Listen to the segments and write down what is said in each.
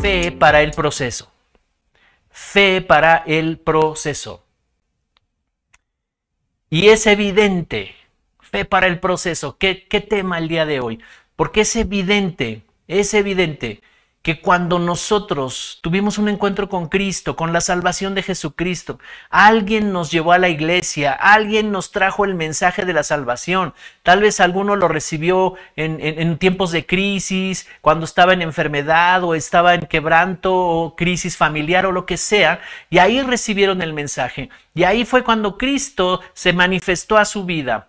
fe para el proceso. Fe para el proceso. Y es evidente, fe para el proceso. ¿Qué tema el día de hoy? Porque es evidente que cuando nosotros tuvimos un encuentro con Cristo, con la salvación de Jesucristo, alguien nos llevó a la iglesia, alguien nos trajo el mensaje de la salvación. Tal vez alguno lo recibió en tiempos de crisis, cuando estaba en enfermedad o estaba en quebranto o crisis familiar o lo que sea, y ahí recibieron el mensaje. Y ahí fue cuando Cristo se manifestó a su vida.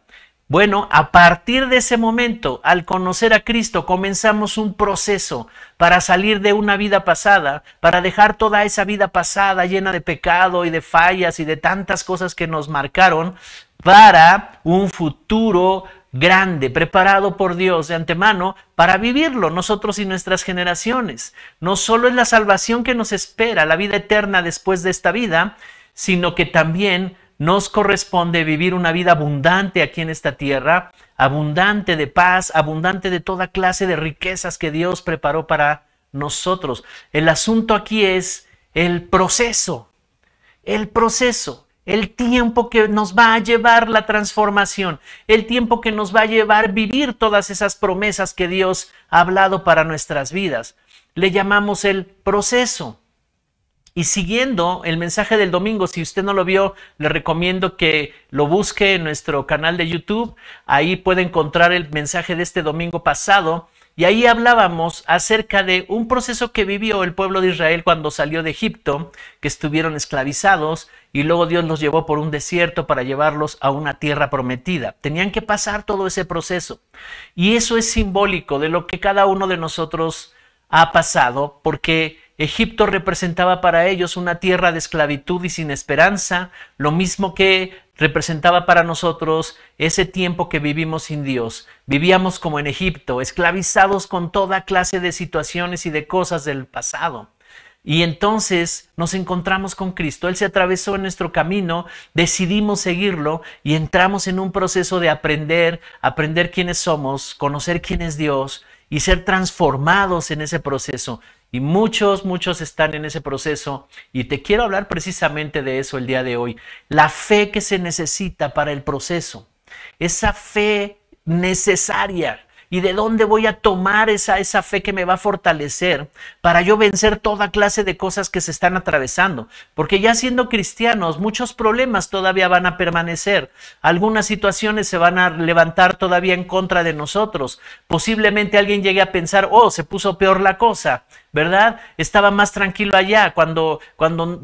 Bueno, a partir de ese momento, al conocer a Cristo, comenzamos un proceso para salir de una vida pasada, para dejar toda esa vida pasada llena de pecado y de fallas y de tantas cosas que nos marcaron, para un futuro grande, preparado por Dios de antemano para vivirlo nosotros y nuestras generaciones. No solo es la salvación que nos espera, la vida eterna después de esta vida, sino que también nos corresponde vivir una vida abundante aquí en esta tierra, abundante de paz, abundante de toda clase de riquezas que Dios preparó para nosotros. El asunto aquí es el proceso, el tiempo que nos va a llevar la transformación, el tiempo que nos va a llevar vivir todas esas promesas que Dios ha hablado para nuestras vidas. Le llamamos el proceso. Y siguiendo el mensaje del domingo, si usted no lo vio, le recomiendo que lo busque en nuestro canal de YouTube. Ahí puede encontrar el mensaje de este domingo pasado. Y ahí hablábamos acerca de un proceso que vivió el pueblo de Israel cuando salió de Egipto, que estuvieron esclavizados y luego Dios los llevó por un desierto para llevarlos a una tierra prometida. Tenían que pasar todo ese proceso. Y eso es simbólico de lo que cada uno de nosotros ha pasado, porque Egipto representaba para ellos una tierra de esclavitud y sin esperanza, lo mismo que representaba para nosotros ese tiempo que vivimos sin Dios. Vivíamos como en Egipto, esclavizados con toda clase de situaciones y de cosas del pasado. Y entonces nos encontramos con Cristo. Él se atravesó en nuestro camino, decidimos seguirlo y entramos en un proceso de aprender quiénes somos, conocer quién es Dios y ser transformados en ese proceso. Y muchos están en ese proceso y te quiero hablar precisamente de eso el día de hoy. La fe que se necesita para el proceso, esa fe necesaria. ¿Y de dónde voy a tomar esa fe que me va a fortalecer para yo vencer toda clase de cosas que se están atravesando? Porque ya siendo cristianos, muchos problemas todavía van a permanecer. Algunas situaciones se van a levantar todavía en contra de nosotros. Posiblemente alguien llegue a pensar, oh, se puso peor la cosa, ¿verdad? Estaba más tranquilo allá cuando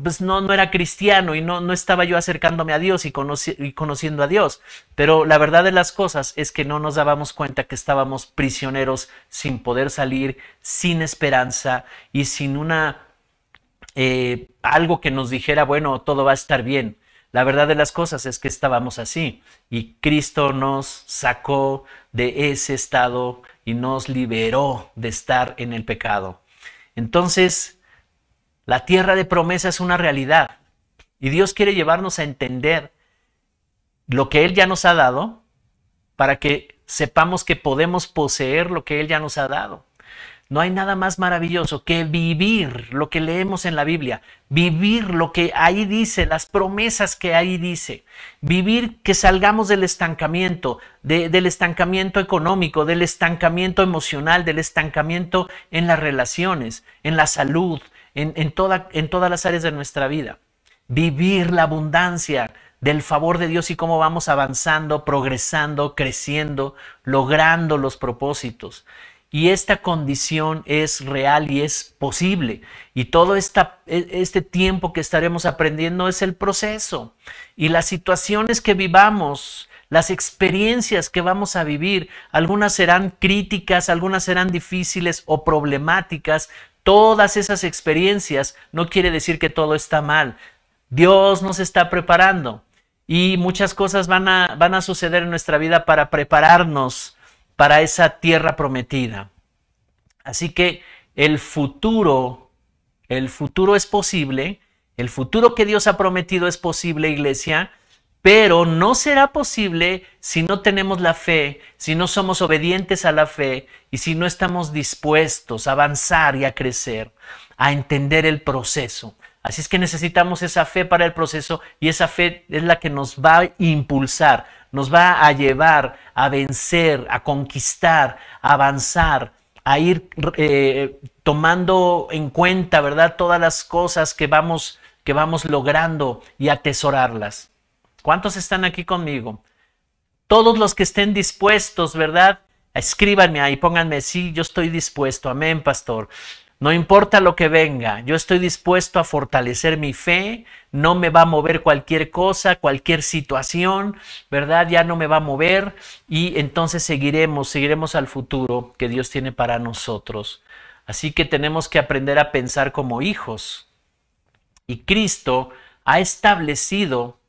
pues no era cristiano y no estaba yo acercándome a Dios y conociendo a Dios. Pero la verdad de las cosas es que no nos dábamos cuenta que estábamos prisioneros sin poder salir, sin esperanza y sin algo que nos dijera, bueno, todo va a estar bien. La verdad de las cosas es que estábamos así y Cristo nos sacó de ese estado y nos liberó de estar en el pecado. Entonces, la tierra de promesa es una realidad y Dios quiere llevarnos a entender lo que Él ya nos ha dado para que sepamos que podemos poseer lo que Él ya nos ha dado. No hay nada más maravilloso que vivir lo que leemos en la Biblia, vivir lo que ahí dice, las promesas que ahí dice, vivir que salgamos del estancamiento, del estancamiento económico, del estancamiento emocional, del estancamiento en las relaciones, en la salud, en todas las áreas de nuestra vida. Vivir la abundancia del favor de Dios y cómo vamos avanzando, progresando, creciendo, logrando los propósitos. Y esta condición es real y es posible. Y todo este tiempo que estaremos aprendiendo es el proceso. Y las situaciones que vivamos, las experiencias que vamos a vivir, algunas serán críticas, algunas serán difíciles o problemáticas. Todas esas experiencias no quiere decir que todo está mal. Dios nos está preparando y muchas cosas van a suceder en nuestra vida para prepararnos para esa tierra prometida. Así que el futuro es posible, el futuro que Dios ha prometido es posible, iglesia, pero no será posible si no tenemos la fe, si no somos obedientes a la fe y si no estamos dispuestos a avanzar y a crecer. a entender el proceso. Así es que necesitamos esa fe para el proceso y esa fe es la que nos va a impulsar, nos va a llevar a vencer, a conquistar, a avanzar, a ir tomando en cuenta, ¿verdad?, todas las cosas que vamos logrando y atesorarlas. ¿Cuántos están aquí conmigo? Todos los que estén dispuestos, ¿verdad? Escríbanme ahí, pónganme, sí, yo estoy dispuesto, amén, pastor. No importa lo que venga, yo estoy dispuesto a fortalecer mi fe, no me va a mover cualquier cosa, cualquier situación, ¿verdad? Ya no me va a mover y entonces seguiremos al futuro que Dios tiene para nosotros. Así que tenemos que aprender a pensar como hijos. Y Cristo ha establecido,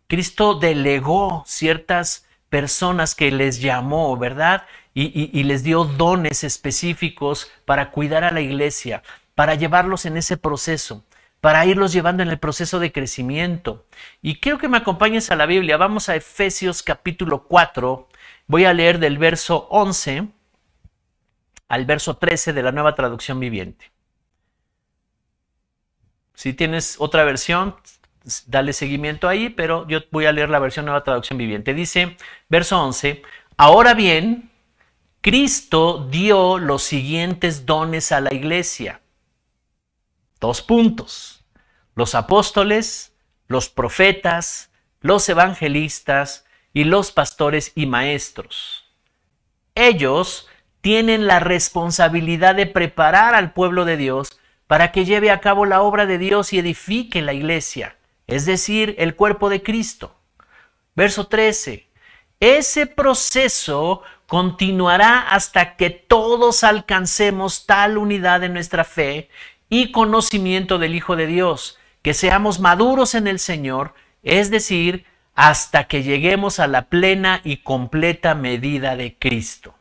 Cristo delegó ciertas personas que les llamó, ¿verdad? Y les dio dones específicos para cuidar a la iglesia, para llevarlos en ese proceso, para irlos llevando en el proceso de crecimiento. Y quiero que me acompañes a la Biblia. Vamos a Efesios capítulo 4. Voy a leer del verso 11 al verso 13 de la Nueva Traducción Viviente. Si tienes otra versión, dale seguimiento ahí, pero yo voy a leer la versión Nueva Traducción Viviente. Dice, verso 11, ahora bien, Cristo dio los siguientes dones a la iglesia. 2 puntos. Los apóstoles, los profetas, los evangelistas y los pastores y maestros. Ellos tienen la responsabilidad de preparar al pueblo de Dios para que lleve a cabo la obra de Dios y edifique la iglesia, es decir, el cuerpo de Cristo. Verso 13. Ese proceso continuará hasta que todos alcancemos tal unidad en nuestra fe y conocimiento del Hijo de Dios, que seamos maduros en el Señor, es decir, hasta que lleguemos a la plena y completa medida de Cristo.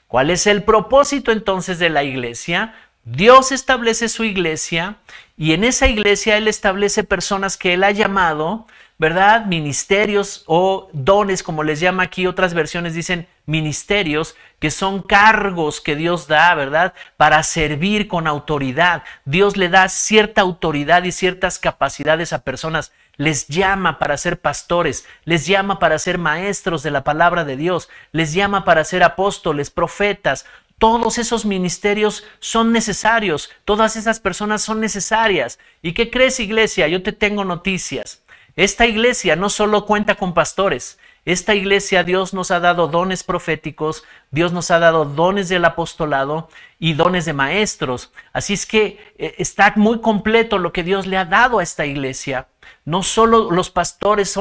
¿Cuál es el propósito entonces de la iglesia? Dios establece su iglesia y en esa iglesia Él establece personas que Él ha llamado, ¿verdad? Ministerios o dones, como les llama aquí, otras versiones dicen ministerios, que son cargos que Dios da, ¿verdad? Para servir con autoridad. Dios le da cierta autoridad y ciertas capacidades a personas. Les llama para ser pastores, les llama para ser maestros de la palabra de Dios, les llama para ser apóstoles, profetas. Todos esos ministerios son necesarios, todas esas personas son necesarias. ¿Y qué crees, iglesia? Yo te tengo noticias. Esta iglesia no solo cuenta con pastores, esta iglesia Dios nos ha dado dones proféticos, Dios nos ha dado dones del apostolado y dones de maestros. Así es que está muy completo lo que Dios le ha dado a esta iglesia. No solo los pastores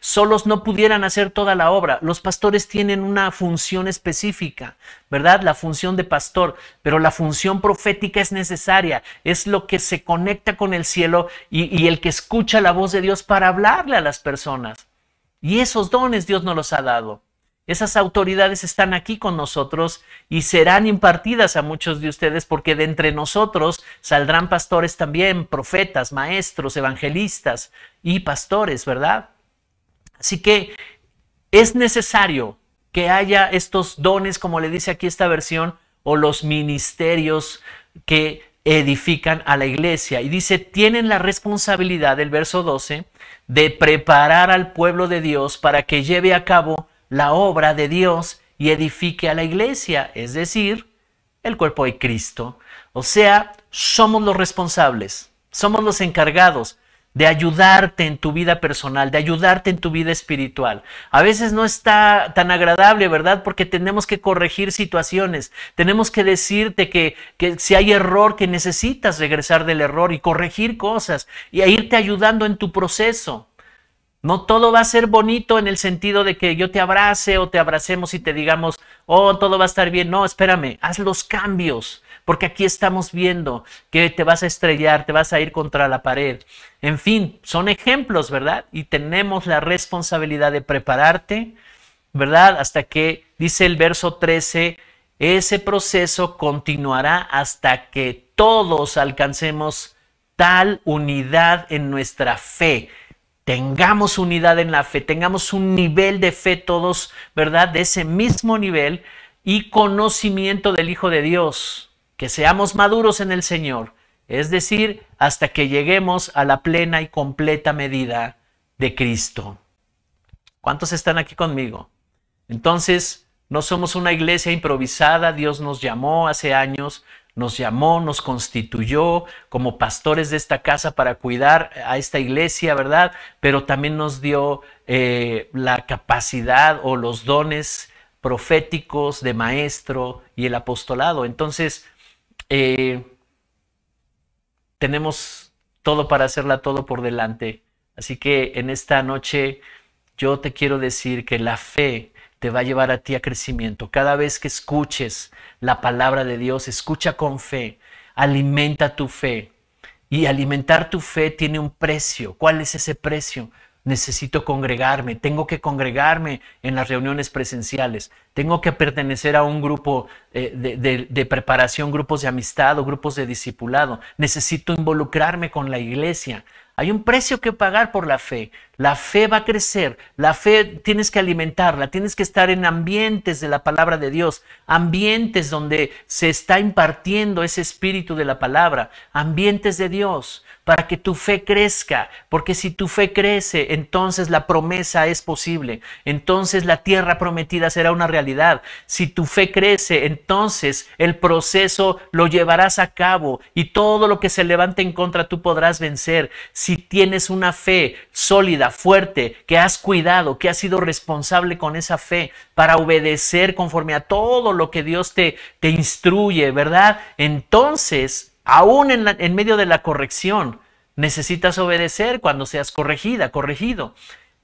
solos no pudieran hacer toda la obra. Los pastores tienen una función específica, ¿verdad? La función de pastor, pero la función profética es necesaria. Es lo que se conecta con el cielo y el que escucha la voz de Dios para hablarle a las personas. Y esos dones Dios nos los ha dado. Esas autoridades están aquí con nosotros y serán impartidas a muchos de ustedes porque de entre nosotros saldrán pastores también, profetas, maestros, evangelistas y pastores, ¿verdad? Así que es necesario que haya estos dones, como le dice aquí esta versión, o los ministerios que edifican a la iglesia. Y dice, tienen la responsabilidad, el verso 12, de preparar al pueblo de Dios para que lleve a cabo la obra de Dios y edifique a la iglesia, es decir, el cuerpo de Cristo. O sea, somos los responsables, somos los encargados de ayudarte en tu vida personal, de ayudarte en tu vida espiritual. A veces no está tan agradable, ¿verdad? Porque tenemos que corregir situaciones, tenemos que decirte que si hay error, que necesitas regresar del error y corregir cosas y a irte ayudando en tu proceso. No todo va a ser bonito en el sentido de que yo te abrace o te abracemos y te digamos, oh, todo va a estar bien. No, espérame, haz los cambios, porque aquí estamos viendo que te vas a estrellar, te vas a ir contra la pared. En fin, son ejemplos, ¿verdad? Y tenemos la responsabilidad de prepararte, ¿verdad? Hasta que, dice el verso 13, ese proceso continuará hasta que todos alcancemos tal unidad en nuestra fe. Tengamos unidad en la fe, tengamos un nivel de fe todos, ¿verdad? De ese mismo nivel y conocimiento del Hijo de Dios. que seamos maduros en el Señor, es decir, hasta que lleguemos a la plena y completa medida de Cristo. ¿Cuántos están aquí conmigo? Entonces, no somos una iglesia improvisada. Dios nos llamó hace años, nos constituyó como pastores de esta casa para cuidar a esta iglesia, ¿verdad? Pero también nos dio la capacidad o los dones proféticos de maestro y el apostolado. Entonces, tenemos todo para hacerla todo por delante. Así que en esta noche yo te quiero decir que la fe te va a llevar a ti a crecimiento. Cada vez que escuches la palabra de Dios, escucha con fe, alimenta tu fe. Y alimentar tu fe tiene un precio. ¿Cuál es ese precio? Necesito congregarme, tengo que congregarme en las reuniones presenciales, tengo que pertenecer a un grupo de preparación, grupos de amistad o grupos de discipulado, necesito involucrarme con la iglesia. Hay un precio que pagar por la fe. La fe va a crecer, la fe tienes que alimentarla, tienes que estar en ambientes de la palabra de Dios, ambientes donde se está impartiendo ese espíritu de la palabra, ambientes de Dios, para que tu fe crezca, porque si tu fe crece, entonces la promesa es posible, entonces la tierra prometida será una realidad. Si tu fe crece, entonces el proceso lo llevarás a cabo y todo lo que se levante en contra tú podrás vencer. Si tienes una fe sólida, fuerte, que has cuidado, que has sido responsable con esa fe para obedecer conforme a todo lo que Dios te instruye, ¿verdad? Entonces, aún en medio de la corrección, necesitas obedecer cuando seas corregido.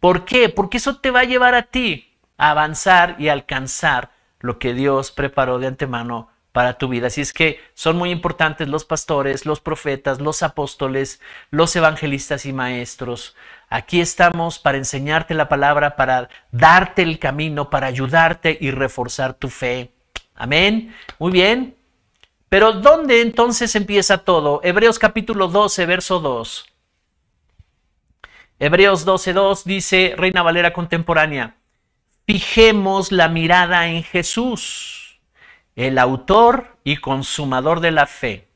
¿Por qué? Porque eso te va a llevar a ti a avanzar y alcanzar lo que Dios preparó de antemano para tu vida. Así es que son muy importantes los pastores, los profetas, los apóstoles, los evangelistas y maestros. Aquí estamos para enseñarte la palabra, para darte el camino, para ayudarte y reforzar tu fe. Amén. Muy bien. Pero ¿dónde entonces empieza todo? Hebreos capítulo 12, verso 2. Hebreos 12:2 dice, Reina Valera contemporánea, fijemos la mirada en Jesús, el autor y consumador de la fe,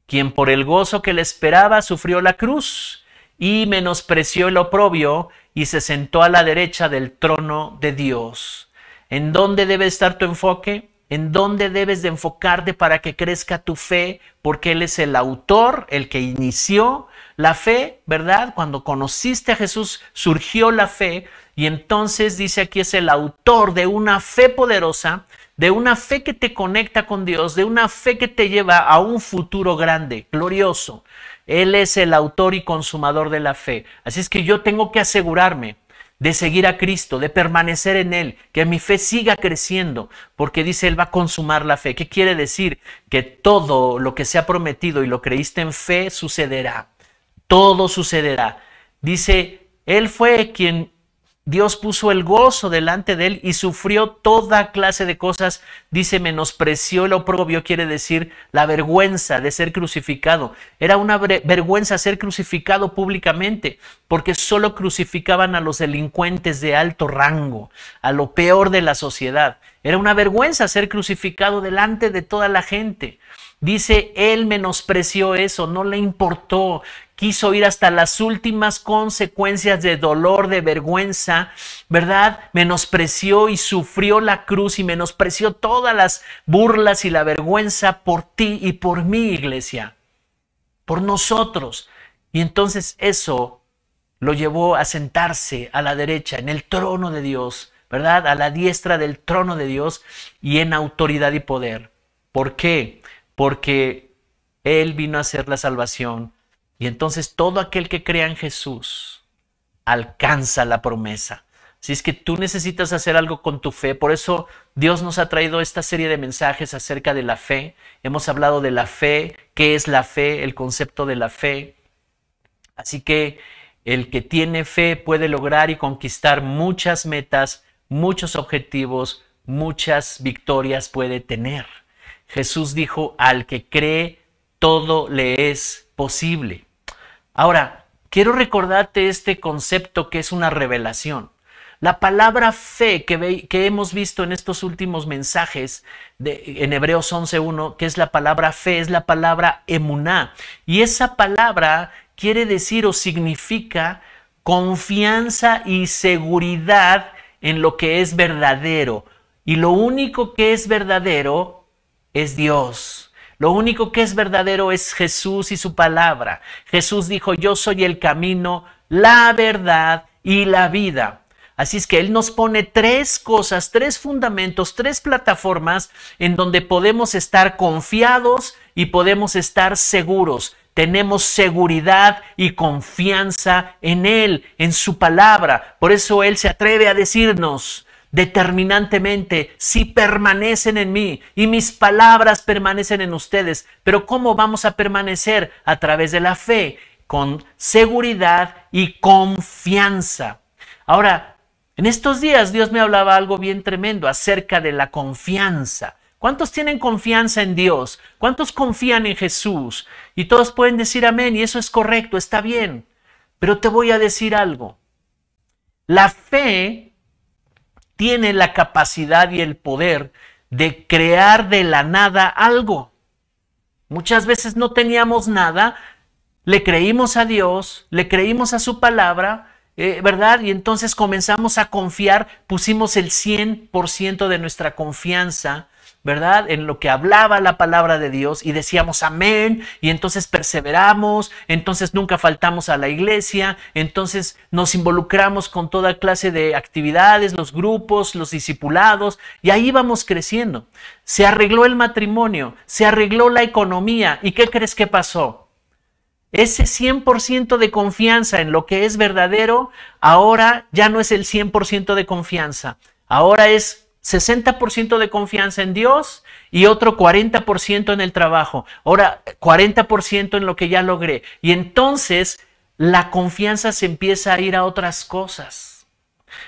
quien por el gozo que le esperaba sufrió la cruz y menospreció el oprobio y se sentó a la derecha del trono de Dios. ¿En dónde debe estar tu enfoque? ¿En dónde debes de enfocarte para que crezca tu fe? Porque Él es el autor, el que inició la fe, ¿verdad? Cuando conociste a Jesús surgió la fe y entonces dice aquí es el autor de una fe poderosa, de una fe que te conecta con Dios, de una fe que te lleva a un futuro grande, glorioso. Él es el autor y consumador de la fe. Así es que yo tengo que asegurarme de seguir a Cristo, de permanecer en Él, que mi fe siga creciendo, porque dice Él va a consumar la fe. ¿Qué quiere decir? Que todo lo que se ha prometido y lo creíste en fe sucederá. Todo sucederá. Dice, Él fue quien Dios puso el gozo delante de Él y sufrió toda clase de cosas. Dice, menospreció el oprobio, quiere decir la vergüenza de ser crucificado. Era una vergüenza ser crucificado públicamente, porque solo crucificaban a los delincuentes de alto rango, a lo peor de la sociedad. Era una vergüenza ser crucificado delante de toda la gente. Dice, Él menospreció eso, no le importó. Quiso ir hasta las últimas consecuencias de dolor, de vergüenza, ¿verdad? Menospreció y sufrió la cruz y menospreció todas las burlas y la vergüenza por ti y por mi iglesia, por nosotros. Y entonces eso lo llevó a sentarse a la derecha, en el trono de Dios, ¿verdad? A la diestra del trono de Dios y en autoridad y poder. ¿Por qué? Porque Él vino a hacer la salvación. Y entonces todo aquel que crea en Jesús alcanza la promesa. Si es que tú necesitas hacer algo con tu fe, por eso Dios nos ha traído esta serie de mensajes acerca de la fe. Hemos hablado de la fe, qué es la fe, el concepto de la fe. Así que el que tiene fe puede lograr y conquistar muchas metas, muchos objetivos, muchas victorias puede tener. Jesús dijo, al que cree, todo le es posible. Ahora, quiero recordarte este concepto que es una revelación. La palabra fe que hemos visto en estos últimos mensajes en Hebreos 11:1, que es la palabra fe, es la palabra emuná. Y esa palabra quiere decir o significa confianza y seguridad en lo que es verdadero. Y lo único que es verdadero es Dios. Lo único que es verdadero es Jesús y su palabra. Jesús dijo: yo soy el camino, la verdad y la vida. Así es que Él nos pone tres cosas, tres fundamentos, tres plataformas en donde podemos estar confiados y podemos estar seguros. Tenemos seguridad y confianza en Él, en su palabra. Por eso Él se atreve a decirnos determinantemente: si permanecen en mí y mis palabras permanecen en ustedes. Pero ¿cómo vamos a permanecer? A través de la fe, con seguridad y confianza. Ahora, en estos días Dios me hablaba algo bien tremendo acerca de la confianza. ¿Cuántos tienen confianza en Dios? ¿Cuántos confían en Jesús? Y todos pueden decir amén, y eso es correcto, está bien. Pero te voy a decir algo. La fe tiene la capacidad y el poder de crear de la nada algo. Muchas veces no teníamos nada, le creímos a Dios, le creímos a su palabra, ¿verdad? Y entonces comenzamos a confiar, pusimos el 100% de nuestra confianza, ¿verdad?, en lo que hablaba la palabra de Dios, y decíamos amén, y entonces perseveramos, entonces nunca faltamos a la iglesia, entonces nos involucramos con toda clase de actividades, los grupos, los discipulados, y ahí vamos creciendo. Se arregló el matrimonio, se arregló la economía, ¿y qué crees que pasó? Ese 100% de confianza en lo que es verdadero, ahora ya no es el 100% de confianza, ahora es 60% de confianza en Dios y otro 40% en el trabajo. Ahora 40% en lo que ya logré. Y entonces la confianza se empieza a ir a otras cosas.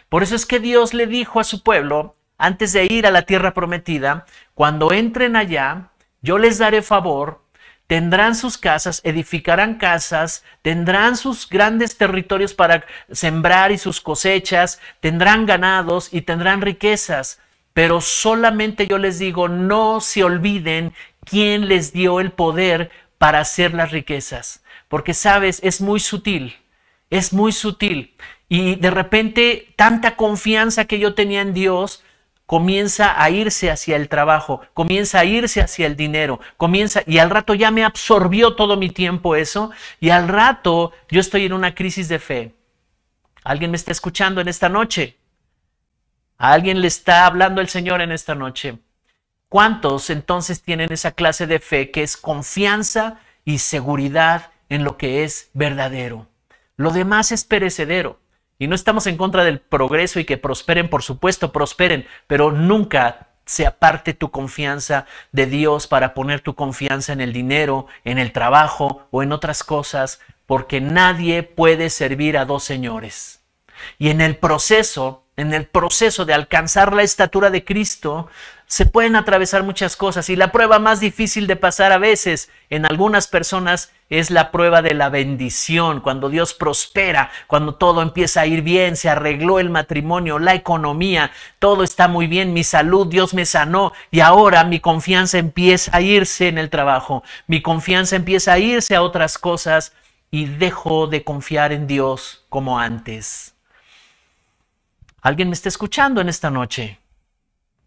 Por eso es que Dios le dijo a su pueblo, antes de ir a la tierra prometida: cuando entren allá, yo les daré favor, tendrán sus casas, edificarán casas, tendrán sus grandes territorios para sembrar y sus cosechas, tendrán ganados y tendrán riquezas. Pero solamente yo les digo, no se olviden quién les dio el poder para hacer las riquezas. Porque, sabes, es muy sutil, es muy sutil. Y de repente, tanta confianza que yo tenía en Dios comienza a irse hacia el trabajo, comienza a irse hacia el dinero, y al rato ya me absorbió todo mi tiempo eso, y al rato yo estoy en una crisis de fe. ¿Alguien me está escuchando en esta noche? ¿A alguien le está hablando el Señor en esta noche? ¿Cuántos entonces tienen esa clase de fe que es confianza y seguridad en lo que es verdadero? Lo demás es perecedero. Y no estamos en contra del progreso y que prosperen, por supuesto, prosperen, pero nunca se aparte tu confianza de Dios para poner tu confianza en el dinero, en el trabajo o en otras cosas, porque nadie puede servir a dos señores. Y en el proceso de alcanzar la estatura de Cristo, se pueden atravesar muchas cosas, y la prueba más difícil de pasar a veces en algunas personas es la prueba de la bendición, cuando Dios prospera, cuando todo empieza a ir bien, se arregló el matrimonio, la economía, todo está muy bien, mi salud, Dios me sanó, y ahora mi confianza empieza a irse en el trabajo, mi confianza empieza a irse a otras cosas, y dejo de confiar en Dios como antes. ¿Alguien me está escuchando en esta noche?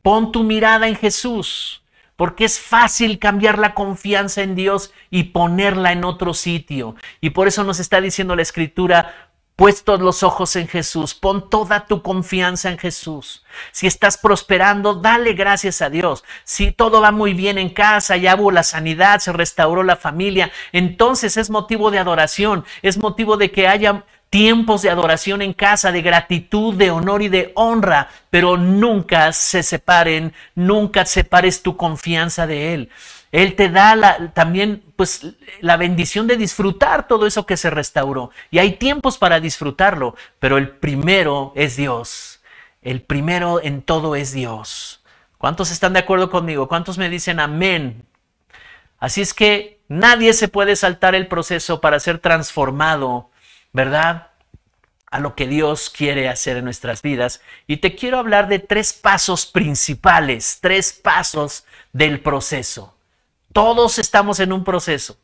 Pon tu mirada en Jesús, porque es fácil cambiar la confianza en Dios y ponerla en otro sitio. Y por eso nos está diciendo la Escritura: puestos los ojos en Jesús, pon toda tu confianza en Jesús. Si estás prosperando, dale gracias a Dios. Si todo va muy bien en casa, ya hubo la sanidad, se restauró la familia, entonces es motivo de adoración, es motivo de que haya tiempos de adoración en casa, de gratitud, de honor y de honra, pero nunca se separen, nunca separes tu confianza de Él. Él te da también pues la bendición de disfrutar todo eso que se restauró. Y hay tiempos para disfrutarlo, pero el primero es Dios. El primero en todo es Dios. ¿Cuántos están de acuerdo conmigo? ¿Cuántos me dicen amén? Así es que nadie se puede saltar el proceso para ser transformado, ¿verdad? a lo que Dios quiere hacer en nuestras vidas. Y te quiero hablar de 3 pasos principales, 3 pasos del proceso. Todos estamos en un proceso.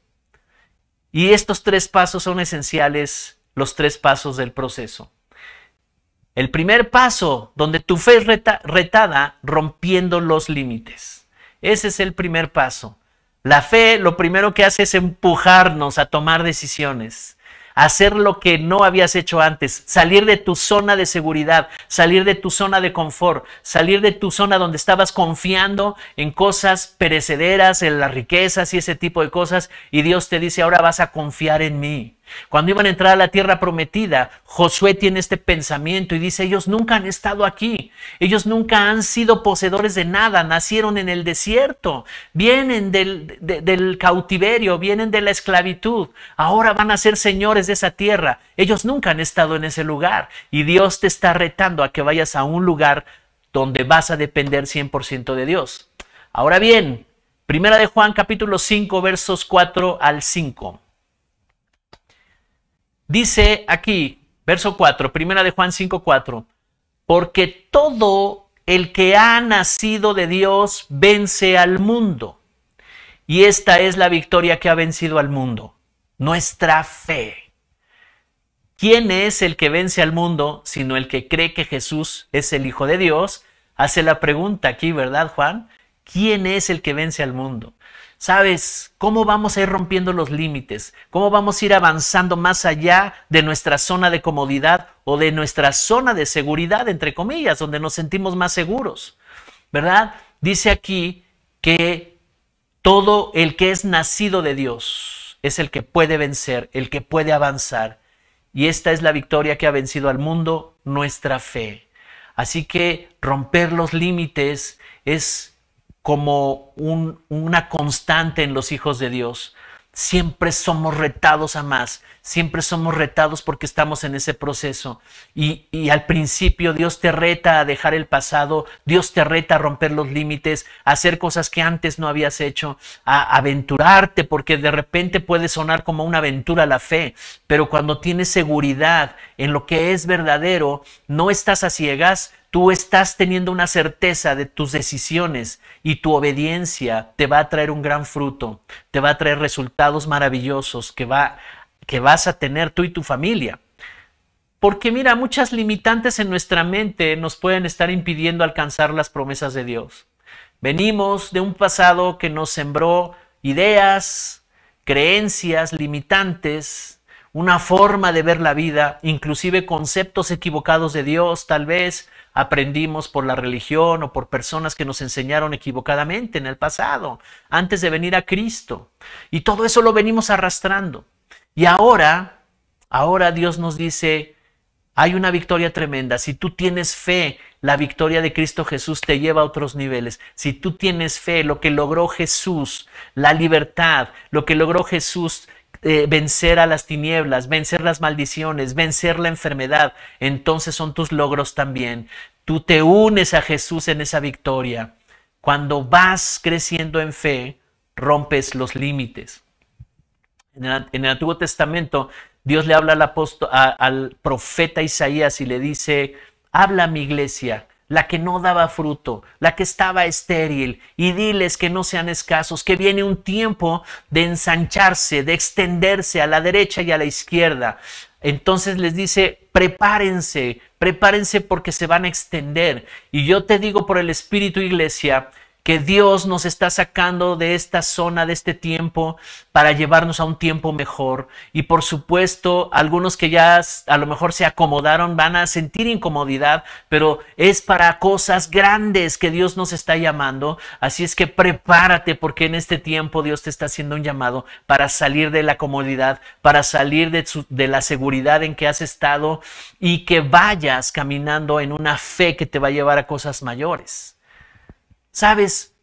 Y estos 3 pasos son esenciales, los 3 pasos del proceso. El primer paso, donde tu fe es retada, rompiendo los límites. Ese es el primer paso. La fe lo primero que hace es empujarnos a tomar decisiones, hacer lo que no habías hecho antes, salir de tu zona de seguridad, salir de tu zona de confort, salir de tu zona donde estabas confiando en cosas perecederas, en las riquezas y ese tipo de cosas, y Dios te dice, ahora vas a confiar en mí. Cuando iban a entrar a la tierra prometida, Josué tiene este pensamiento y dice, ellos nunca han estado aquí, ellos nunca han sido poseedores de nada, nacieron en el desierto, vienen del cautiverio, vienen de la esclavitud, ahora van a ser señores de esa tierra, ellos nunca han estado en ese lugar y Dios te está retando a que vayas a un lugar donde vas a depender 100% de Dios. Ahora bien, Primera de Juan capítulo 5 versos 4 al 5. Dice aquí, verso 4, Primera de Juan 5:4, porque todo el que ha nacido de Dios vence al mundo. Y esta es la victoria que ha vencido al mundo, nuestra fe. ¿Quién es el que vence al mundo sino el que cree que Jesús es el Hijo de Dios? Hace la pregunta aquí, ¿verdad, Juan? ¿Quién es el que vence al mundo? ¿Sabes cómo vamos a ir rompiendo los límites? ¿Cómo vamos a ir avanzando más allá de nuestra zona de comodidad o de nuestra zona de seguridad, entre comillas, donde nos sentimos más seguros? ¿Verdad? Dice aquí que todo el que es nacido de Dios es el que puede vencer, el que puede avanzar. Y esta es la victoria que ha vencido al mundo, nuestra fe. Así que romper los límites es como una constante en los hijos de Dios. Siempre somos retados a más, siempre somos retados porque estamos en ese proceso. Y al principio Dios te reta a dejar el pasado, Dios te reta a romper los límites, a hacer cosas que antes no habías hecho, a aventurarte, porque de repente puede sonar como una aventura la fe, pero cuando tienes seguridad en lo que es verdadero, no estás a ciegas. Tú estás teniendo una certeza de tus decisiones y tu obediencia te va a traer un gran fruto, te va a traer resultados maravillosos que vas a tener tú y tu familia. Porque mira, muchas limitantes en nuestra mente nos pueden estar impidiendo alcanzar las promesas de Dios. Venimos de un pasado que nos sembró ideas, creencias limitantes, una forma de ver la vida, inclusive conceptos equivocados de Dios, tal vez aprendimos por la religión o por personas que nos enseñaron equivocadamente en el pasado, antes de venir a Cristo. Y todo eso lo venimos arrastrando. Y ahora Dios nos dice, hay una victoria tremenda. Si tú tienes fe, la victoria de Cristo Jesús te lleva a otros niveles. Si tú tienes fe, lo que logró Jesús, la libertad, lo que logró Jesús, vencer a las tinieblas, vencer las maldiciones, vencer la enfermedad, entonces son tus logros también. Tú te unes a Jesús en esa victoria. Cuando vas creciendo en fe, rompes los límites. En el Antiguo Testamento, Dios le habla al profeta Isaías y le dice, habla a mi iglesia, la que no daba fruto, la que estaba estéril, y diles que no sean escasos, que viene un tiempo de ensancharse, de extenderse a la derecha y a la izquierda. Entonces les dice, prepárense porque se van a extender. Y yo te digo por el Espíritu, iglesia, que Dios nos está sacando de esta zona, de este tiempo, para llevarnos a un tiempo mejor. Y por supuesto, algunos que ya a lo mejor se acomodaron van a sentir incomodidad, pero es para cosas grandes que Dios nos está llamando. Así es que prepárate, porque en este tiempo Dios te está haciendo un llamado para salir de la comodidad, para salir de la seguridad en que has estado y que vayas caminando en una fe que te va a llevar a cosas mayores. ¿Sabes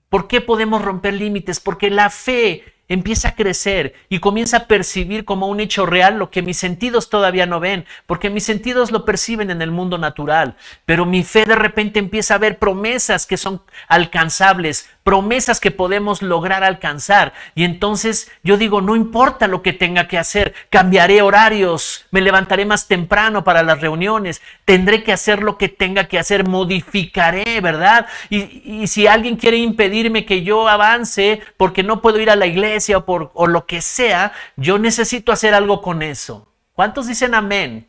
por qué podemos romper límites? Porque la fe empieza a crecer y comienza a percibir como un hecho real lo que mis sentidos todavía no ven, porque mis sentidos lo perciben en el mundo natural, pero mi fe de repente empieza a ver promesas que son alcanzables, promesas que podemos lograr alcanzar. Y entonces yo digo, no importa lo que tenga que hacer, cambiaré horarios, me levantaré más temprano para las reuniones, tendré que hacer lo que tenga que hacer, modificaré, ¿verdad? Y si alguien quiere impedirme que yo avance porque no puedo ir a la iglesia o lo que sea, yo necesito hacer algo con eso. ¿Cuántos dicen amén?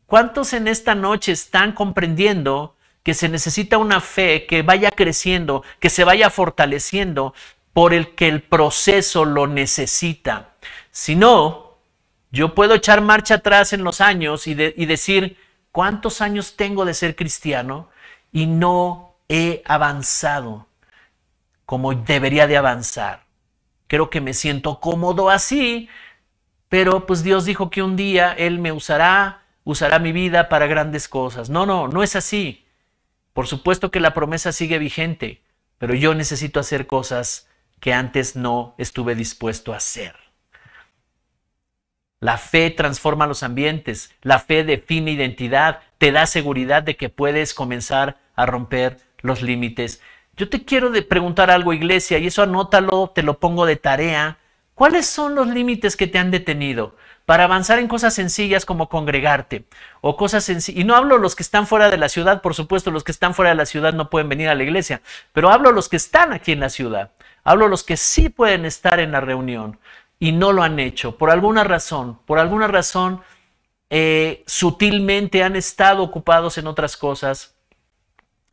¿Cuántos en esta noche están comprendiendo que se necesita una fe que vaya creciendo, que se vaya fortaleciendo por el que el proceso lo necesita? Si no, yo puedo echar marcha atrás en los años y decir, ¿cuántos años tengo de ser cristiano? Y no he avanzado como debería de avanzar. Creo que me siento cómodo así, pero pues Dios dijo que un día Él me usará mi vida para grandes cosas. No es así. Por supuesto que la promesa sigue vigente, pero yo necesito hacer cosas que antes no estuve dispuesto a hacer. La fe transforma los ambientes, la fe define identidad, te da seguridad de que puedes comenzar a romper los límites. Yo te quiero preguntar algo, iglesia, y eso anótalo, te lo pongo de tarea. ¿Cuáles son los límites que te han detenido para avanzar en cosas sencillas como congregarte? O cosas sencillas. Y no hablo los que están fuera de la ciudad, por supuesto, los que están fuera de la ciudad no pueden venir a la iglesia, pero hablo los que están aquí en la ciudad. Hablo los que sí pueden estar en la reunión y no lo han hecho por alguna razón. Sutilmente han estado ocupados en otras cosas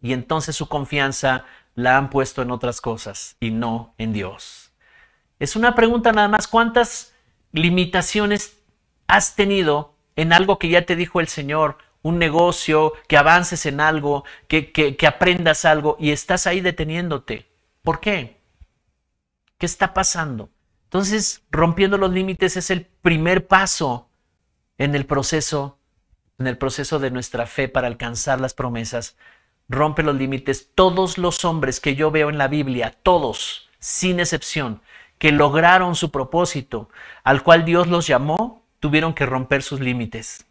y entonces su confianza la han puesto en otras cosas y no en Dios. Es una pregunta nada más. ¿Cuántas limitaciones has tenido en algo que ya te dijo el Señor? Un negocio, que avances en algo, que aprendas algo y estás ahí deteniéndote. ¿Por qué? ¿Qué está pasando? Entonces, rompiendo los límites es el primer paso en el proceso de nuestra fe para alcanzar las promesas. Rompe los límites. Todos los hombres que yo veo en la Biblia, todos, sin excepción, que lograron su propósito, al cual Dios los llamó, tuvieron que romper sus límites.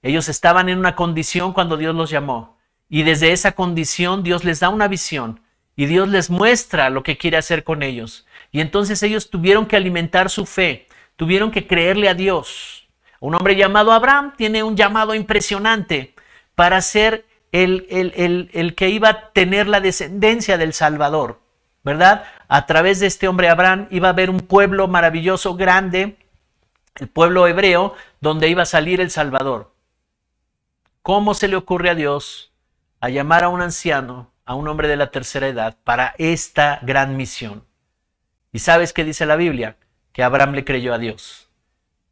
Ellos estaban en una condición cuando Dios los llamó, y desde esa condición Dios les da una visión, y Dios les muestra lo que quiere hacer con ellos. Y entonces ellos tuvieron que alimentar su fe, tuvieron que creerle a Dios. Un hombre llamado Abraham tiene un llamado impresionante para ser el que iba a tener la descendencia del Salvador, ¿verdad? A través de este hombre Abraham iba a haber un pueblo maravilloso, grande, el pueblo hebreo, donde iba a salir el Salvador. ¿Cómo se le ocurre a Dios a llamar a un anciano, a un hombre de la tercera edad, para esta gran misión? ¿Y sabes qué dice la Biblia? Que Abraham le creyó a Dios,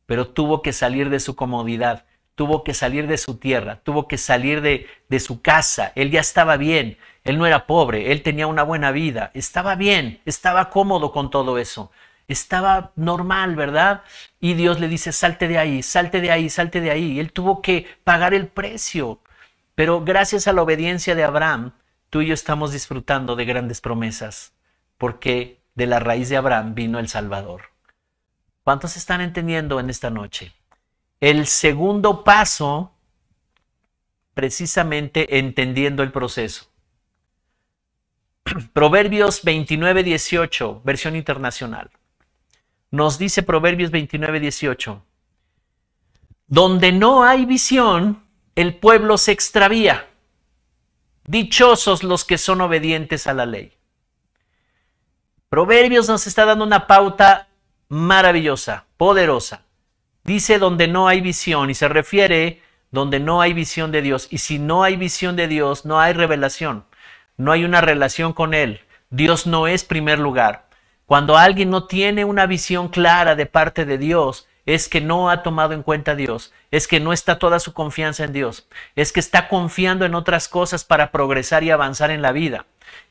pero tuvo que salir de su comodidad, tuvo que salir de su tierra, tuvo que salir de su casa. Él ya estaba bien, él no era pobre, él tenía una buena vida, estaba bien, estaba cómodo con todo eso, estaba normal, ¿verdad? Y Dios le dice, salte de ahí, salte de ahí, salte de ahí. Y él tuvo que pagar el precio, pero gracias a la obediencia de Abraham, tú y yo estamos disfrutando de grandes promesas, porque de la raíz de Abraham vino el Salvador. ¿Cuántos están entendiendo en esta noche? El segundo paso, precisamente entendiendo el proceso. Proverbios 29:18, versión internacional. Nos dice Proverbios 29:18. Donde no hay visión, el pueblo se extravía. Dichosos los que son obedientes a la ley. Proverbios nos está dando una pauta maravillosa, poderosa. Dice donde no hay visión y se refiere donde no hay visión de Dios. Y si no hay visión de Dios, no hay revelación. No hay una relación con Él. Dios no es primer lugar. Cuando alguien no tiene una visión clara de parte de Dios, es que no ha tomado en cuenta a Dios. Es que no está toda su confianza en Dios. Es que está confiando en otras cosas para progresar y avanzar en la vida.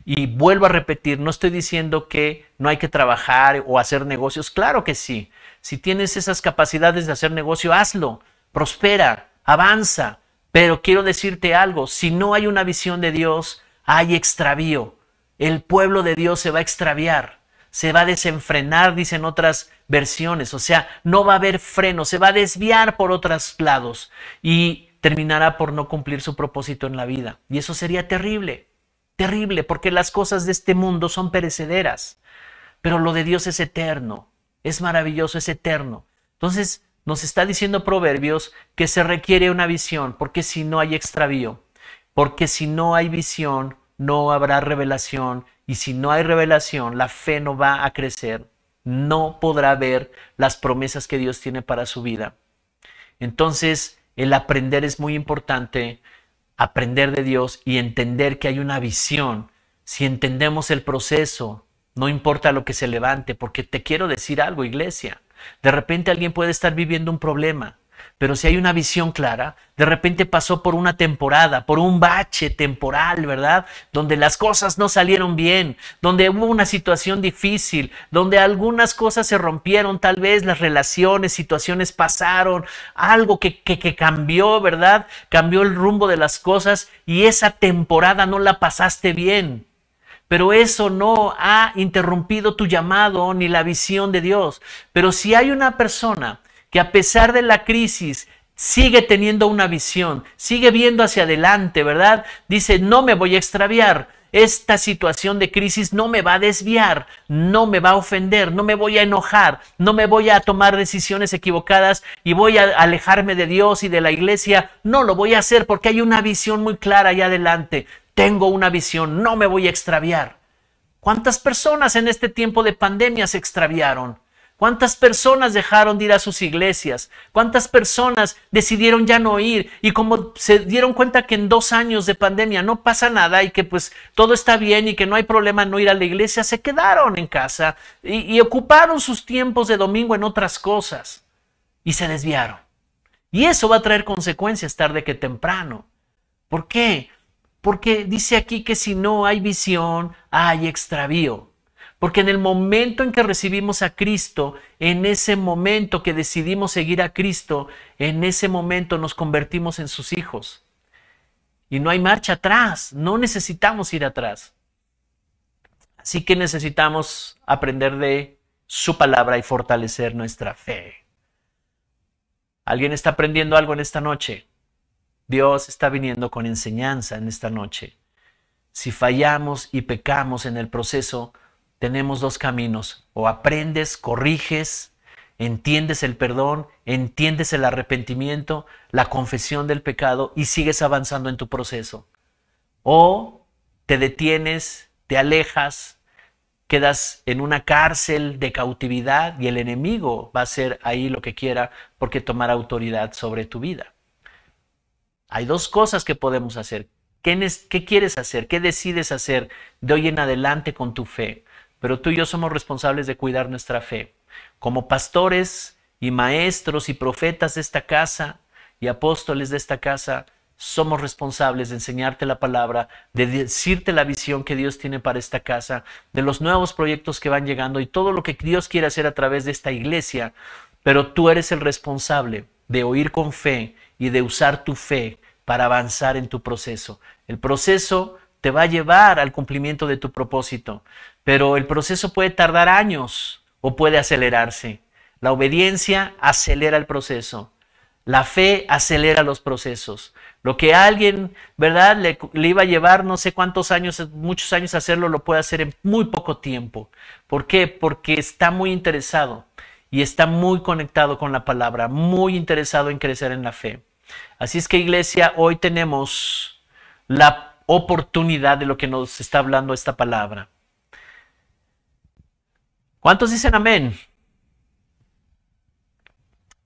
Y vuelvo a repetir, no estoy diciendo que no hay que trabajar o hacer negocios. Claro que sí. Si tienes esas capacidades de hacer negocio, hazlo. Prospera, avanza. Pero quiero decirte algo. Si no hay una visión de Dios, hay extravío. El pueblo de Dios se va a extraviar. se va a desenfrenar, dicen otras versiones, o sea, no va a haber freno, se va a desviar por otros lados y terminará por no cumplir su propósito en la vida. Y eso sería terrible, terrible, porque las cosas de este mundo son perecederas, pero lo de Dios es eterno, es maravilloso, es eterno. Entonces, nos está diciendo Proverbios que se requiere una visión, porque si no hay extravío, porque si no hay visión, no habrá revelación, y si no hay revelación, la fe no va a crecer, no podrá ver las promesas que Dios tiene para su vida. Entonces, el aprender es muy importante, aprender de Dios y entender que hay una visión. Si entendemos el proceso, no importa lo que se levante, porque te quiero decir algo, iglesia. De repente alguien puede estar viviendo un problema, pero si hay una visión clara, de repente pasó por una temporada, por un bache temporal, ¿verdad? Donde las cosas no salieron bien, donde hubo una situación difícil, donde algunas cosas se rompieron, tal vez las relaciones, situaciones pasaron, algo que cambió, ¿verdad? Cambió el rumbo de las cosas y esa temporada no la pasaste bien. Pero eso no ha interrumpido tu llamado ni la visión de Dios. Pero si hay una persona que a pesar de la crisis sigue teniendo una visión, sigue viendo hacia adelante, ¿verdad? Dice, no me voy a extraviar. Esta situación de crisis no me va a desviar, no me va a ofender, no me voy a enojar, no me voy a tomar decisiones equivocadas y voy a alejarme de Dios y de la iglesia. No lo voy a hacer porque hay una visión muy clara allá adelante. Tengo una visión, no me voy a extraviar. ¿Cuántas personas en este tiempo de pandemia se extraviaron? ¿Cuántas personas dejaron de ir a sus iglesias? ¿Cuántas personas decidieron ya no ir? Y como se dieron cuenta que en 2 años de pandemia no pasa nada y que pues todo está bien y que no hay problema en no ir a la iglesia, se quedaron en casa y ocuparon sus tiempos de domingo en otras cosas y se desviaron. Y eso va a traer consecuencias tarde que temprano. ¿Por qué? Porque dice aquí que si no hay visión, hay extravío. Porque en el momento en que recibimos a Cristo, en ese momento que decidimos seguir a Cristo, en ese momento nos convertimos en sus hijos. Y no hay marcha atrás, no necesitamos ir atrás. Así que necesitamos aprender de su palabra y fortalecer nuestra fe. ¿Alguien está aprendiendo algo en esta noche? Dios está viniendo con enseñanza en esta noche. Si fallamos y pecamos en el proceso, tenemos 2 caminos. O aprendes, corriges, entiendes el perdón, entiendes el arrepentimiento, la confesión del pecado y sigues avanzando en tu proceso. O te detienes, te alejas, quedas en una cárcel de cautividad y el enemigo va a hacer ahí lo que quiera porque tomará autoridad sobre tu vida. Hay 2 cosas que podemos hacer. ¿Qué quieres hacer? ¿Qué decides hacer de hoy en adelante con tu fe? Pero tú y yo somos responsables de cuidar nuestra fe. Como pastores y maestros y profetas de esta casa y apóstoles de esta casa, somos responsables de enseñarte la palabra, de decirte la visión que Dios tiene para esta casa, de los nuevos proyectos que van llegando y todo lo que Dios quiere hacer a través de esta iglesia. Pero tú eres el responsable de oír con fe y de usar tu fe para avanzar en tu proceso. El proceso te va a llevar al cumplimiento de tu propósito, pero el proceso puede tardar años o puede acelerarse. La obediencia acelera el proceso. La fe acelera los procesos. Lo que a alguien, ¿verdad?, le iba a llevar no sé cuántos años, muchos años hacerlo, lo puede hacer en muy poco tiempo. ¿Por qué? Porque está muy interesado y está muy conectado con la palabra, muy interesado en crecer en la fe. Así es que, iglesia, hoy tenemos la oportunidad de lo que nos está hablando esta palabra. ¿Cuántos dicen amén?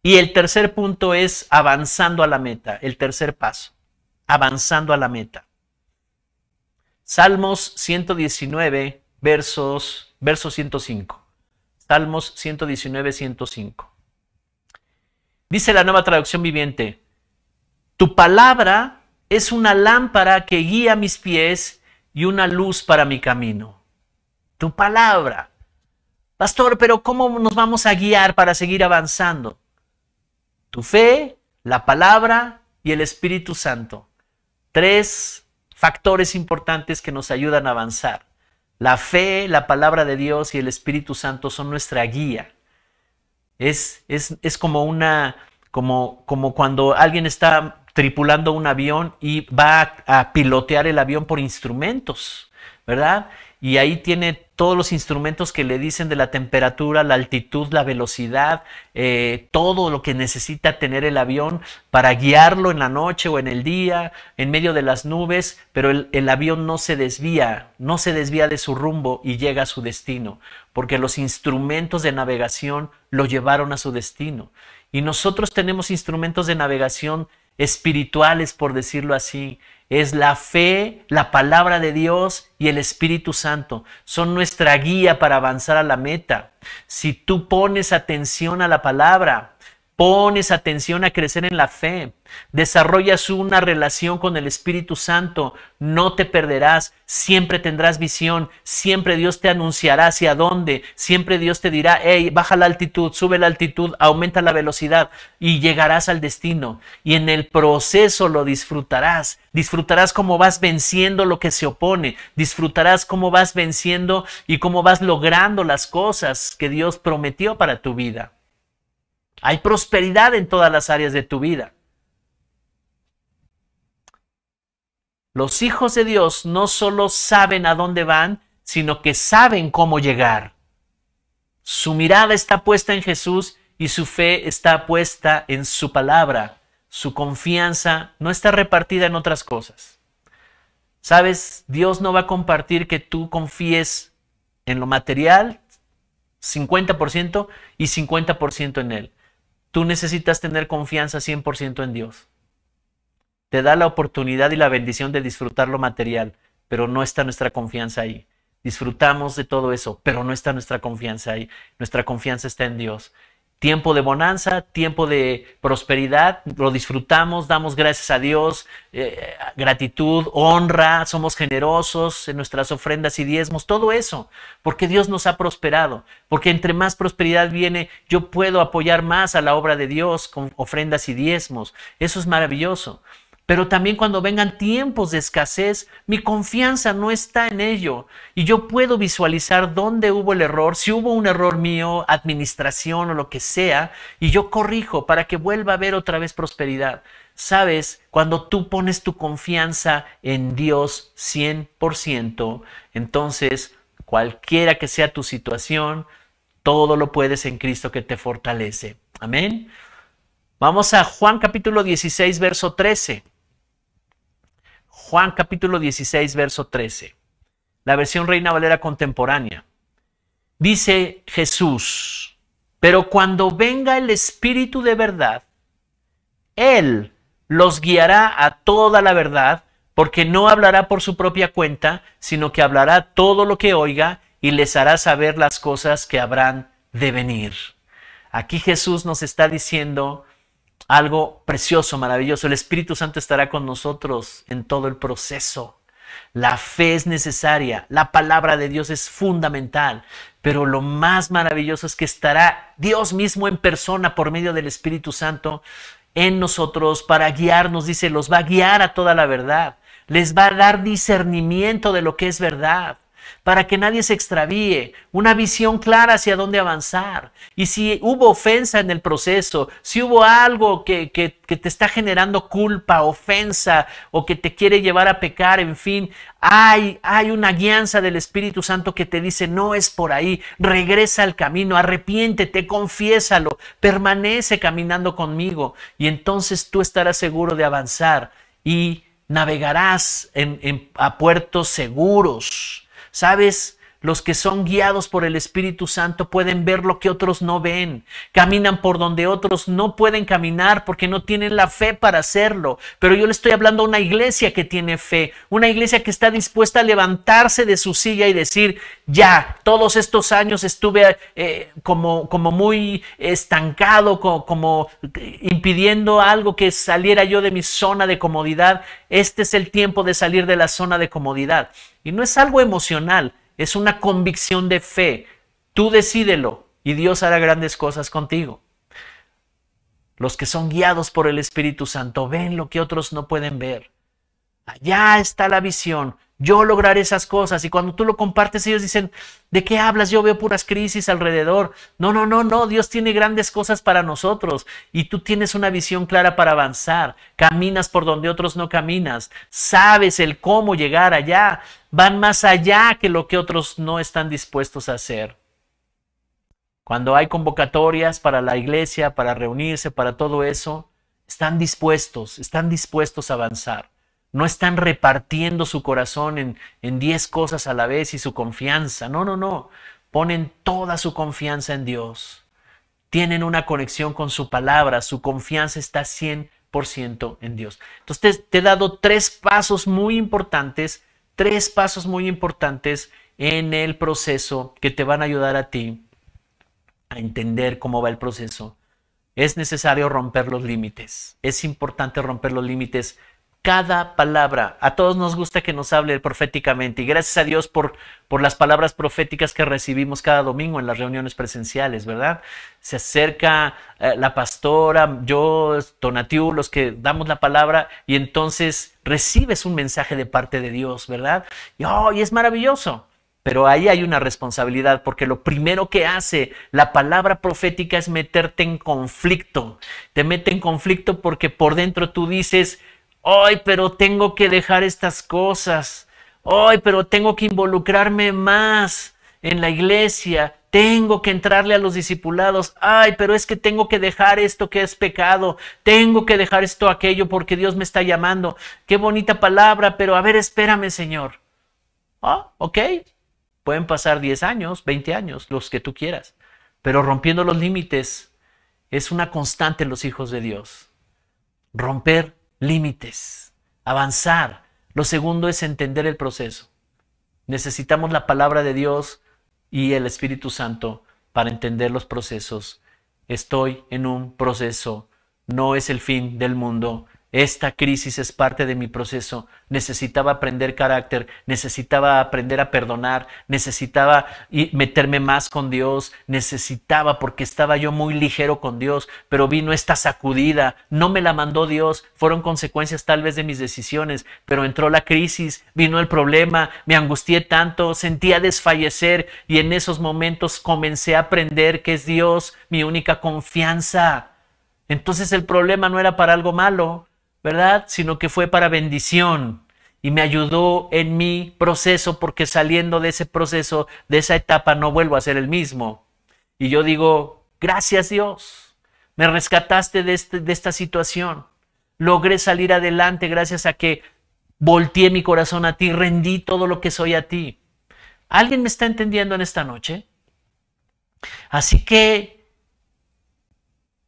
Y el tercer punto es avanzando a la meta, el tercer paso, avanzando a la meta. Salmos 119, verso 105. Salmos 119, 105. Dice la Nueva Traducción Viviente: tu palabra es una lámpara que guía mis pies y una luz para mi camino. Tu palabra. Pastor, pero ¿cómo nos vamos a guiar para seguir avanzando? Tu fe, la palabra y el Espíritu Santo. 3 factores importantes que nos ayudan a avanzar. La fe, la palabra de Dios y el Espíritu Santo son nuestra guía. Es como como cuando alguien está tripulando un avión y va a pilotear el avión por instrumentos, ¿verdad? Y ahí tiene todos los instrumentos que le dicen de la temperatura, la altitud, la velocidad, todo lo que necesita tener el avión para guiarlo en la noche o en el día, en medio de las nubes, pero el avión no se desvía de su rumbo y llega a su destino, porque los instrumentos de navegación lo llevaron a su destino. Y nosotros tenemos instrumentos de navegación espirituales, por decirlo así. Es la fe, la palabra de Dios y el Espíritu Santo. Son nuestra guía para avanzar a la meta. Si tú pones atención a la palabra, pones atención a crecer en la fe, desarrollas una relación con el Espíritu Santo, no te perderás, siempre tendrás visión, siempre Dios te anunciará hacia dónde, siempre Dios te dirá, hey, baja la altitud, sube la altitud, aumenta la velocidad y llegarás al destino. Y en el proceso lo disfrutarás, disfrutarás cómo vas venciendo lo que se opone, disfrutarás cómo vas venciendo y cómo vas logrando las cosas que Dios prometió para tu vida. Hay prosperidad en todas las áreas de tu vida. Los hijos de Dios no solo saben a dónde van, sino que saben cómo llegar. Su mirada está puesta en Jesús y su fe está puesta en su palabra. Su confianza no está repartida en otras cosas. ¿Sabes? Dios no va a compartir que tú confíes en lo material, 50% y 50% en Él. Tú necesitas tener confianza 100% en Dios. Te da la oportunidad y la bendición de disfrutar lo material, pero no está nuestra confianza ahí. Disfrutamos de todo eso, pero no está nuestra confianza ahí. Nuestra confianza está en Dios. Tiempo de bonanza, tiempo de prosperidad, lo disfrutamos, damos gracias a Dios, gratitud, honra, somos generosos en nuestras ofrendas y diezmos, todo eso, porque Dios nos ha prosperado, porque entre más prosperidad viene, yo puedo apoyar más a la obra de Dios con ofrendas y diezmos. Eso es maravilloso. Pero también cuando vengan tiempos de escasez, mi confianza no está en ello. Y yo puedo visualizar dónde hubo el error, si hubo un error mío, administración o lo que sea, y yo corrijo para que vuelva a haber otra vez prosperidad. Sabes, cuando tú pones tu confianza en Dios 100%, entonces cualquiera que sea tu situación, todo lo puedes en Cristo que te fortalece. Amén. Vamos a Juan capítulo 16, verso 13. Juan capítulo 16, verso 13. La versión Reina Valera contemporánea. Dice Jesús, pero cuando venga el Espíritu de verdad, Él los guiará a toda la verdad, porque no hablará por su propia cuenta, sino que hablará todo lo que oiga y les hará saber las cosas que habrán de venir. Aquí Jesús nos está diciendo algo precioso, maravilloso. El Espíritu Santo estará con nosotros en todo el proceso. La fe es necesaria, la palabra de Dios es fundamental, pero lo más maravilloso es que estará Dios mismo en persona por medio del Espíritu Santo en nosotros para guiarnos. Dice, los va a guiar a toda la verdad, les va a dar discernimiento de lo que es verdad, para que nadie se extravíe, una visión clara hacia dónde avanzar. Y si hubo ofensa en el proceso, si hubo algo que te está generando culpa, ofensa, o que te quiere llevar a pecar, en fin, hay una guianza del Espíritu Santo que te dice, no es por ahí, regresa al camino, arrepiéntete, confiésalo, permanece caminando conmigo, y entonces tú estarás seguro de avanzar y navegarás a puertos seguros. ¿Sabes? Los que son guiados por el Espíritu Santo pueden ver lo que otros no ven. Caminan por donde otros no pueden caminar porque no tienen la fe para hacerlo. Pero yo le estoy hablando a una iglesia que tiene fe. Una iglesia que está dispuesta a levantarse de su silla y decir, ya, todos estos años estuve como muy estancado, como impidiendo algo que saliera yo de mi zona de comodidad. Este es el tiempo de salir de la zona de comodidad. Y no es algo emocional. Es una convicción de fe. Tú decídelo y Dios hará grandes cosas contigo. Los que son guiados por el Espíritu Santo ven lo que otros no pueden ver. Allá está la visión. Yo lograré esas cosas. Y cuando tú lo compartes, ellos dicen, ¿de qué hablas? Yo veo puras crisis alrededor. No, no, no, no. Dios tiene grandes cosas para nosotros. Y tú tienes una visión clara para avanzar. Caminas por donde otros no caminas. Sabes el cómo llegar allá. Van más allá que lo que otros no están dispuestos a hacer. Cuando hay convocatorias para la iglesia, para reunirse, para todo eso, están dispuestos a avanzar. No están repartiendo su corazón en 10 cosas a la vez y su confianza. No, no, no. Ponen toda su confianza en Dios. Tienen una conexión con su palabra. Su confianza está 100% en Dios. Entonces te he dado 3 pasos muy importantes. 3 pasos muy importantes en el proceso que te van a ayudar a ti a entender cómo va el proceso. Es necesario romper los límites. Es importante romper los límites. Cada palabra, a todos nos gusta que nos hable proféticamente y gracias a Dios por las palabras proféticas que recibimos cada domingo en las reuniones presenciales, ¿verdad? Se acerca la pastora, yo, Tonatiu, los que damos la palabra y entonces recibes un mensaje de parte de Dios, ¿verdad? Y es maravilloso. Pero ahí hay una responsabilidad porque lo primero que hace la palabra profética es meterte en conflicto. Te mete en conflicto porque por dentro tú dices, ¡ay, pero tengo que dejar estas cosas! ¡Ay, pero tengo que involucrarme más en la iglesia! Tengo que entrarle a los discipulados. ¡Ay, pero es que tengo que dejar esto que es pecado! Tengo que dejar esto aquello porque Dios me está llamando. ¡Qué bonita palabra! Pero a ver, espérame, Señor. Ok. Pueden pasar 10 años, 20 años, los que tú quieras. Pero rompiendo los límites es una constante en los hijos de Dios. Romper límites, avanzar. Lo segundo es entender el proceso. Necesitamos la palabra de Dios y el Espíritu Santo para entender los procesos. Estoy en un proceso, no es el fin del mundo. Esta crisis es parte de mi proceso. Necesitaba aprender carácter, necesitaba aprender a perdonar, necesitaba meterme más con Dios, necesitaba porque estaba yo muy ligero con Dios, pero vino esta sacudida, no me la mandó Dios, fueron consecuencias tal vez de mis decisiones, pero entró la crisis, vino el problema, me angustié tanto, sentía desfallecer y en esos momentos comencé a aprender que es Dios mi única confianza. Entonces el problema no era para algo malo, ¿verdad? Sino que fue para bendición y me ayudó en mi proceso porque saliendo de ese proceso, de esa etapa, no vuelvo a ser el mismo. Y yo digo, gracias Dios, me rescataste de esta situación. Logré salir adelante gracias a que volteé mi corazón a ti, rendí todo lo que soy a ti. ¿Alguien me está entendiendo en esta noche? Así que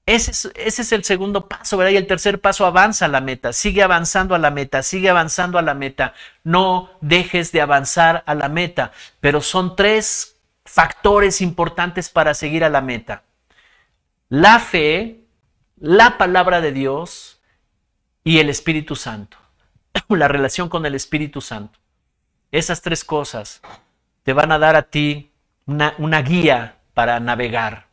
ese es el segundo paso, ¿verdad? Y el tercer paso, avanza a la meta, sigue avanzando a la meta, sigue avanzando a la meta. No dejes de avanzar a la meta, pero son 3 factores importantes para seguir a la meta. La fe, la palabra de Dios y el Espíritu Santo. La relación con el Espíritu Santo. Esas 3 cosas te van a dar a ti una guía para navegar.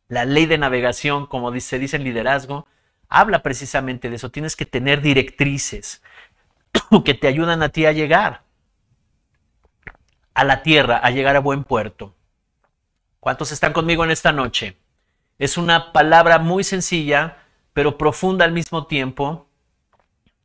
La ley de navegación, como se dice en liderazgo, habla precisamente de eso. Tienes que tener directrices que te ayudan a ti a llegar a la tierra, a llegar a buen puerto. ¿Cuántos están conmigo en esta noche? Es una palabra muy sencilla, pero profunda al mismo tiempo.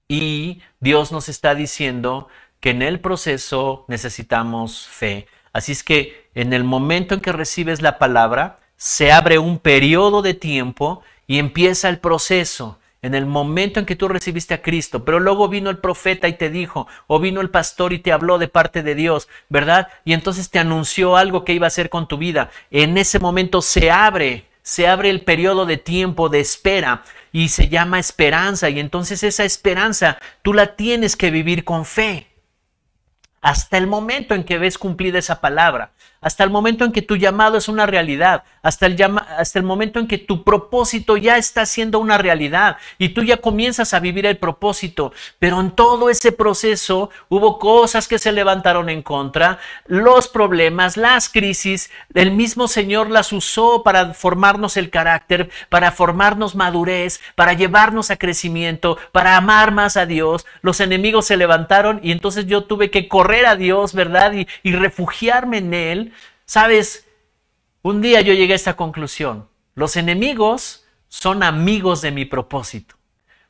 Y Dios nos está diciendo que en el proceso necesitamos fe. Así es que en el momento en que recibes la palabra, se abre un periodo de tiempo y empieza el proceso. En el momento en que tú recibiste a Cristo, pero luego vino el profeta y te dijo, o vino el pastor y te habló de parte de Dios, ¿verdad? Y entonces te anunció algo que iba a hacer con tu vida. En ese momento se abre el periodo de tiempo de espera y se llama esperanza. Y entonces esa esperanza tú la tienes que vivir con fe. Hasta el momento en que ves cumplida esa palabra, hasta el momento en que tu llamado es una realidad, hasta el momento en que tu propósito ya está siendo una realidad y tú ya comienzas a vivir el propósito. Pero en todo ese proceso hubo cosas que se levantaron en contra, los problemas, las crisis. El mismo Señor las usó para formarnos el carácter, para formarnos madurez, para llevarnos a crecimiento, para amar más a Dios. Los enemigos se levantaron y entonces yo tuve que correr a Dios, ¿verdad? Y refugiarme en Él. ¿Sabes? Un día yo llegué a esta conclusión. Los enemigos son amigos de mi propósito.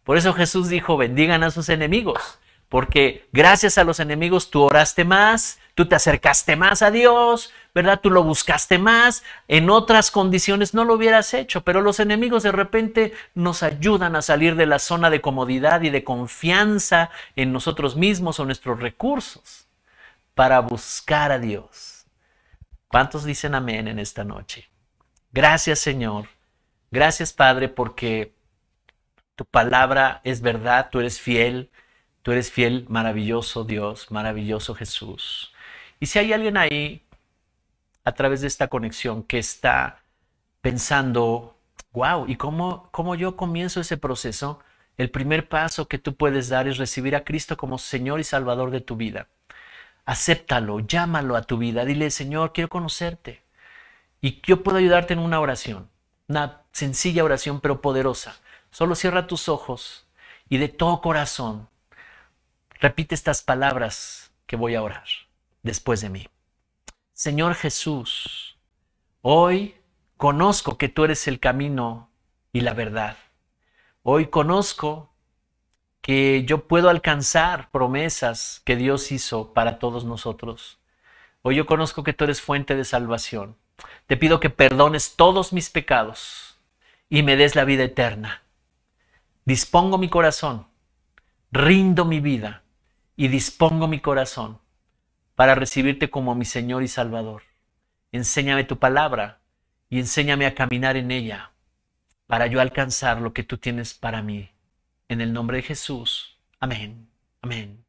Por eso Jesús dijo, bendigan a sus enemigos. Porque gracias a los enemigos tú oraste más, tú te acercaste más a Dios, ¿verdad? Tú lo buscaste más. En otras condiciones no lo hubieras hecho, pero los enemigos de repente nos ayudan a salir de la zona de comodidad y de confianza en nosotros mismos o nuestros recursos para buscar a Dios. ¿Cuántos dicen amén en esta noche? Gracias, Señor. Gracias, Padre, porque tu palabra es verdad, tú eres fiel. Tú eres fiel, maravilloso Dios, maravilloso Jesús. Y si hay alguien ahí, a través de esta conexión, que está pensando, wow, ¿y cómo yo comienzo ese proceso? El primer paso que tú puedes dar es recibir a Cristo como Señor y Salvador de tu vida. Acéptalo, llámalo a tu vida, dile, Señor, quiero conocerte. Y yo puedo ayudarte en una oración, una sencilla oración, pero poderosa. Solo cierra tus ojos y de todo corazón, repite estas palabras que voy a orar después de mí. Señor Jesús, hoy conozco que tú eres el camino y la verdad. Hoy conozco que yo puedo alcanzar promesas que Dios hizo para todos nosotros. Hoy yo conozco que tú eres fuente de salvación. Te pido que perdones todos mis pecados y me des la vida eterna. Dispongo mi corazón, rindo mi vida y dispongo mi corazón para recibirte como mi Señor y Salvador. Enséñame tu palabra y enséñame a caminar en ella para yo alcanzar lo que tú tienes para mí. En el nombre de Jesús. Amén. Amén.